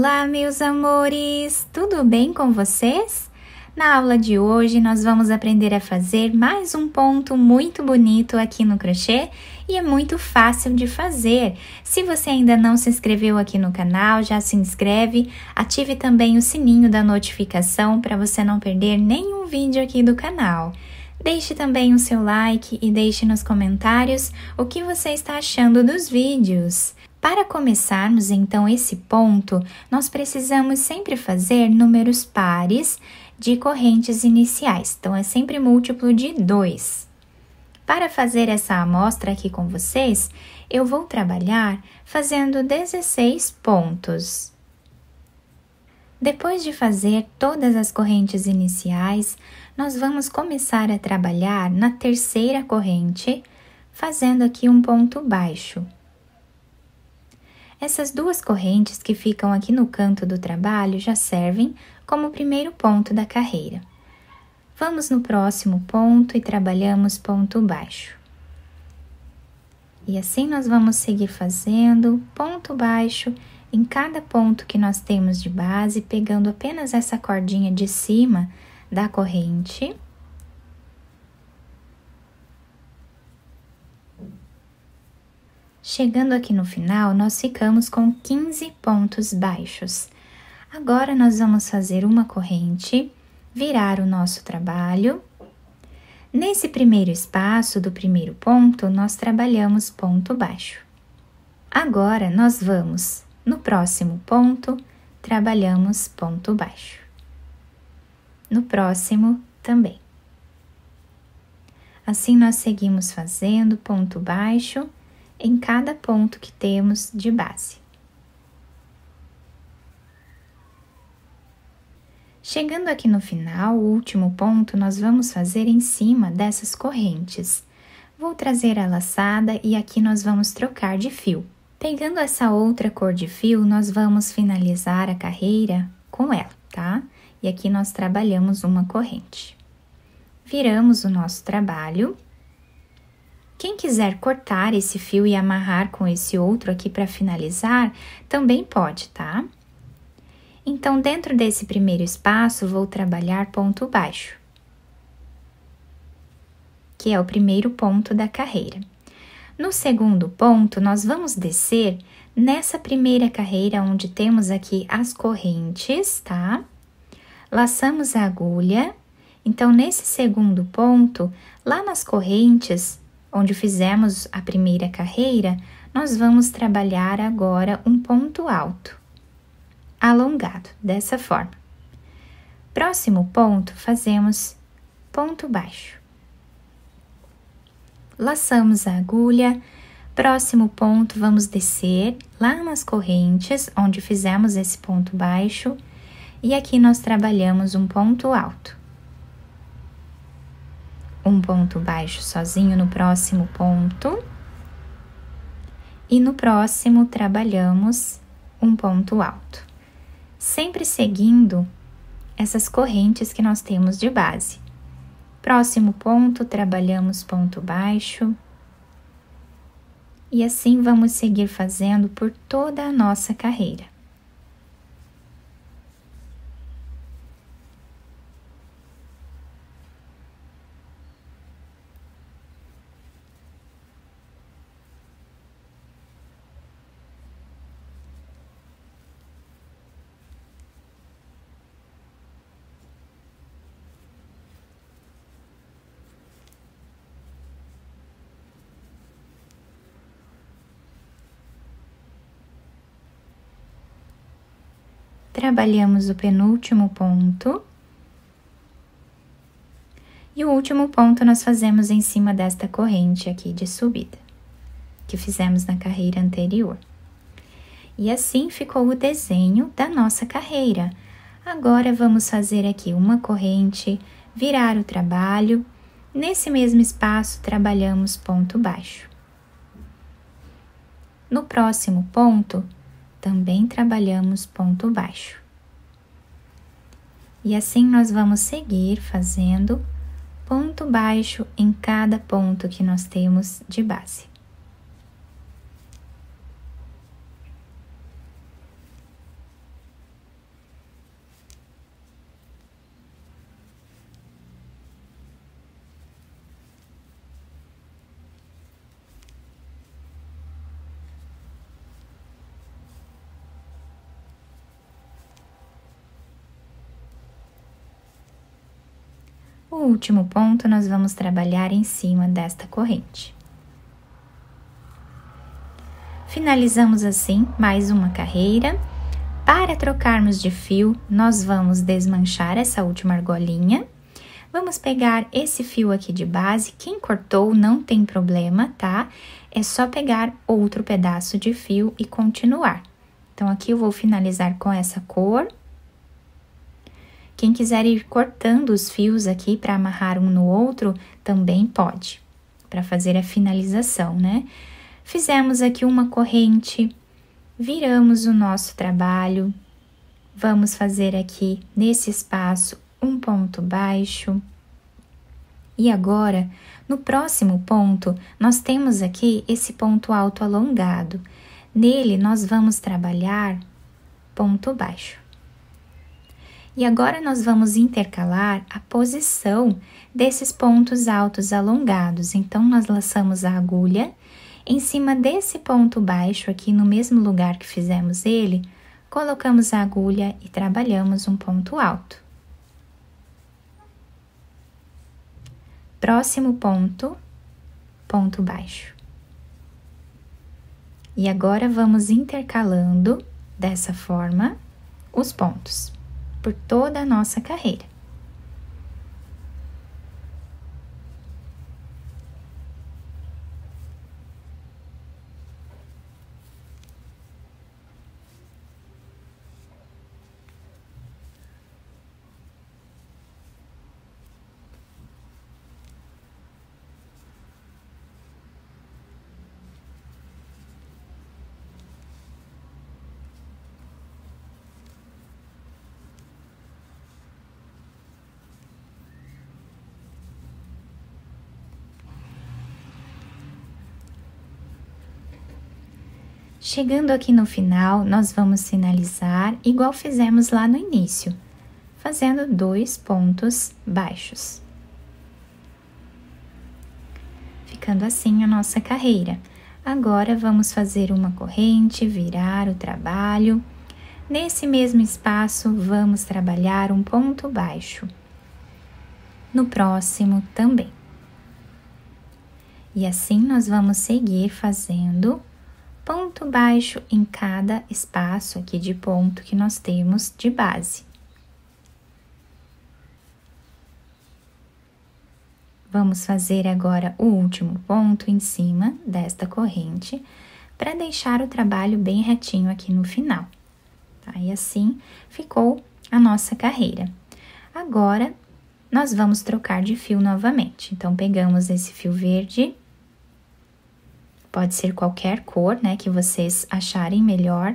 Olá, meus amores! Tudo bem com vocês? Na aula de hoje, nós vamos aprender a fazer mais um ponto muito bonito aqui no crochê e é muito fácil de fazer. Se você ainda não se inscreveu aqui no canal, já se inscreve, ative também o sininho da notificação para você não perder nenhum vídeo aqui do canal. Deixe também o seu like e deixe nos comentários o que você está achando dos vídeos. Para começarmos então esse ponto, nós precisamos sempre fazer números pares de correntes iniciais, então é sempre múltiplo de 2. Para fazer essa amostra aqui com vocês, eu vou trabalhar fazendo 16 pontos. Depois de fazer todas as correntes iniciais, nós vamos começar a trabalhar na terceira corrente, fazendo aqui um ponto baixo. Essas duas correntes que ficam aqui no canto do trabalho já servem como o primeiro ponto da carreira. Vamos no próximo ponto e trabalhamos ponto baixo. E assim nós vamos seguir fazendo ponto baixo em cada ponto que nós temos de base, pegando apenas essa cordinha de cima da corrente. Chegando aqui no final, nós ficamos com 15 pontos baixos. Agora, nós vamos fazer uma corrente, virar o nosso trabalho. Nesse primeiro espaço do primeiro ponto, nós trabalhamos ponto baixo. Agora, nós vamos, no próximo ponto, trabalhamos ponto baixo. No próximo, também. Assim, nós seguimos fazendo ponto baixo em cada ponto que temos de base. Chegando aqui no final, o último ponto, nós vamos fazer em cima dessas correntes. Vou trazer a laçada e aqui nós vamos trocar de fio. Pegando essa outra cor de fio, nós vamos finalizar a carreira com ela, tá? E aqui nós trabalhamos uma corrente. Viramos o nosso trabalho. Quem quiser cortar esse fio e amarrar com esse outro aqui para finalizar, também pode, tá? Então, dentro desse primeiro espaço, vou trabalhar ponto baixo, que é o primeiro ponto da carreira. No segundo ponto, nós vamos descer nessa primeira carreira, onde temos aqui as correntes, tá? Laçamos a agulha. Então, nesse segundo ponto, lá nas correntes, onde fizemos a primeira carreira, nós vamos trabalhar agora um ponto alto, alongado, dessa forma. Próximo ponto, fazemos ponto baixo. Laçamos a agulha. Próximo ponto, vamos descer lá nas correntes, onde fizemos esse ponto baixo, e aqui nós trabalhamos um ponto alto. Um ponto baixo sozinho no próximo ponto. E no próximo, trabalhamos um ponto alto. Sempre seguindo essas correntes que nós temos de base. Próximo ponto, trabalhamos ponto baixo. E assim vamos seguir fazendo por toda a nossa carreira. Trabalhamos o penúltimo ponto. E o último ponto nós fazemos em cima desta corrente aqui de subida, que fizemos na carreira anterior. E assim ficou o desenho da nossa carreira. Agora, vamos fazer aqui uma corrente, virar o trabalho. Nesse mesmo espaço, trabalhamos ponto baixo. No próximo ponto, também trabalhamos ponto baixo. E assim nós vamos seguir fazendo ponto baixo em cada ponto que nós temos de base. O último ponto nós vamos trabalhar em cima desta corrente. Finalizamos assim mais uma carreira. Para trocarmos de fio, nós vamos desmanchar essa última argolinha. Vamos pegar esse fio aqui de base, quem cortou não tem problema, tá? É só pegar outro pedaço de fio e continuar. Então, aqui eu vou finalizar com essa cor. Quem quiser ir cortando os fios aqui para amarrar um no outro, também pode, para fazer a finalização, né? Fizemos aqui uma corrente, viramos o nosso trabalho, vamos fazer aqui nesse espaço um ponto baixo. E agora, no próximo ponto, nós temos aqui esse ponto alto alongado. Nele, nós vamos trabalhar ponto baixo. E agora, nós vamos intercalar a posição desses pontos altos alongados. Então, nós laçamos a agulha em cima desse ponto baixo, aqui no mesmo lugar que fizemos ele, colocamos a agulha e trabalhamos um ponto alto. Próximo ponto, ponto baixo. E agora vamos intercalando dessa forma os pontos por toda a nossa carreira. Chegando aqui no final, nós vamos finalizar igual fizemos lá no início, fazendo 2 pontos baixos. Ficando assim a nossa carreira. Agora, vamos fazer uma corrente, virar o trabalho. Nesse mesmo espaço, vamos trabalhar um ponto baixo. No próximo também. E assim, nós vamos seguir fazendo ponto baixo em cada espaço aqui de ponto que nós temos de base. Vamos fazer agora o último ponto em cima desta corrente, para deixar o trabalho bem retinho aqui no final. Tá? E assim ficou a nossa carreira. Agora, nós vamos trocar de fio novamente. Então, pegamos esse fio verde. Pode ser qualquer cor, né, que vocês acharem melhor.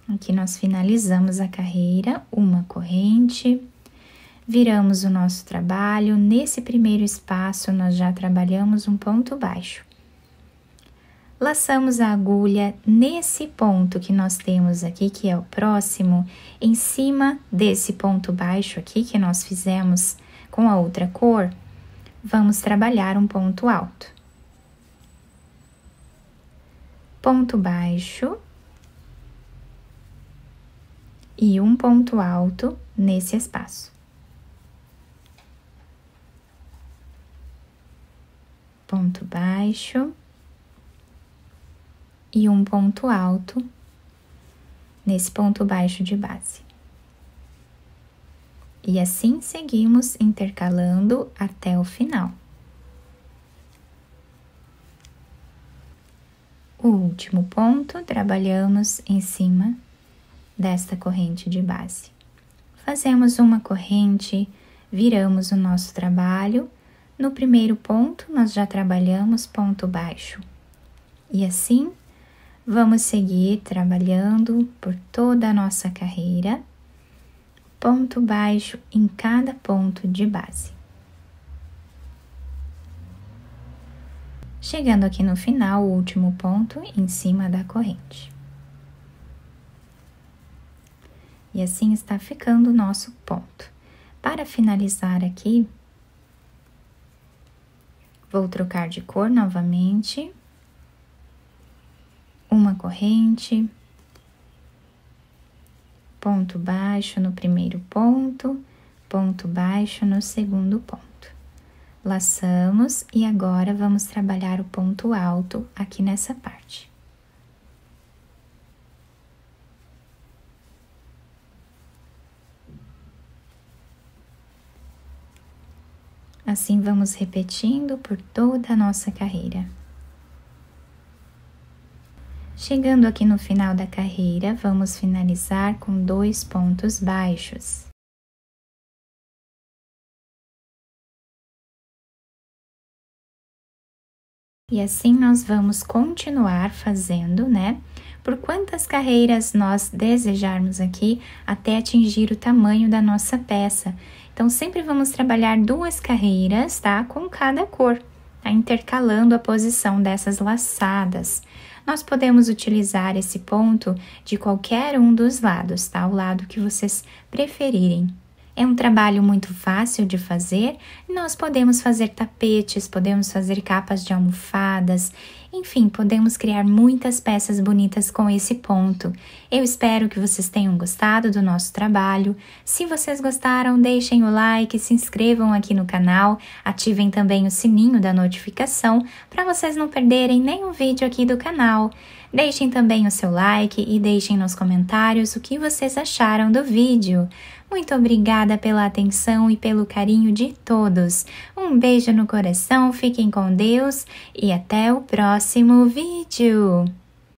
Aqui nós finalizamos a carreira, uma corrente, viramos o nosso trabalho. Nesse primeiro espaço, nós já trabalhamos um ponto baixo. Laçamos a agulha nesse ponto que nós temos aqui, que é o próximo, em cima desse ponto baixo aqui, que nós fizemos com a outra cor, vamos trabalhar um ponto alto. Ponto baixo e um ponto alto nesse espaço. Ponto baixo e um ponto alto nesse ponto baixo de base. E assim seguimos intercalando até o final. O último ponto, trabalhamos em cima desta corrente de base. Fazemos uma corrente, viramos o nosso trabalho. No primeiro ponto, nós já trabalhamos ponto baixo. E assim, vamos seguir trabalhando por toda a nossa carreira, ponto baixo em cada ponto de base. Chegando aqui no final, o último ponto em cima da corrente. E assim está ficando o nosso ponto. Para finalizar aqui, vou trocar de cor novamente. Uma corrente, ponto baixo no primeiro ponto ponto baixo no segundo ponto. Laçamos e agora vamos trabalhar o ponto alto aqui nessa parte. Assim vamos repetindo por toda a nossa carreira. Chegando aqui no final da carreira, vamos finalizar com 2 pontos baixos. E assim nós vamos continuar fazendo, né? Por quantas carreiras nós desejarmos aqui até atingir o tamanho da nossa peça. Então, sempre vamos trabalhar 2 carreiras, tá? Com cada cor, tá? Intercalando a posição dessas laçadas. Nós podemos utilizar esse ponto de qualquer um dos lados, tá? O lado que vocês preferirem. É um trabalho muito fácil de fazer, nós podemos fazer tapetes, podemos fazer capas de almofadas, enfim, podemos criar muitas peças bonitas com esse ponto. Eu espero que vocês tenham gostado do nosso trabalho. Se vocês gostaram, deixem o like, se inscrevam aqui no canal, ativem também o sininho da notificação para vocês não perderem nenhum vídeo aqui do canal. Deixem também o seu like e deixem nos comentários o que vocês acharam do vídeo. Muito obrigada pela atenção e pelo carinho de todos. Um beijo no coração, fiquem com Deus e até o próximo vídeo!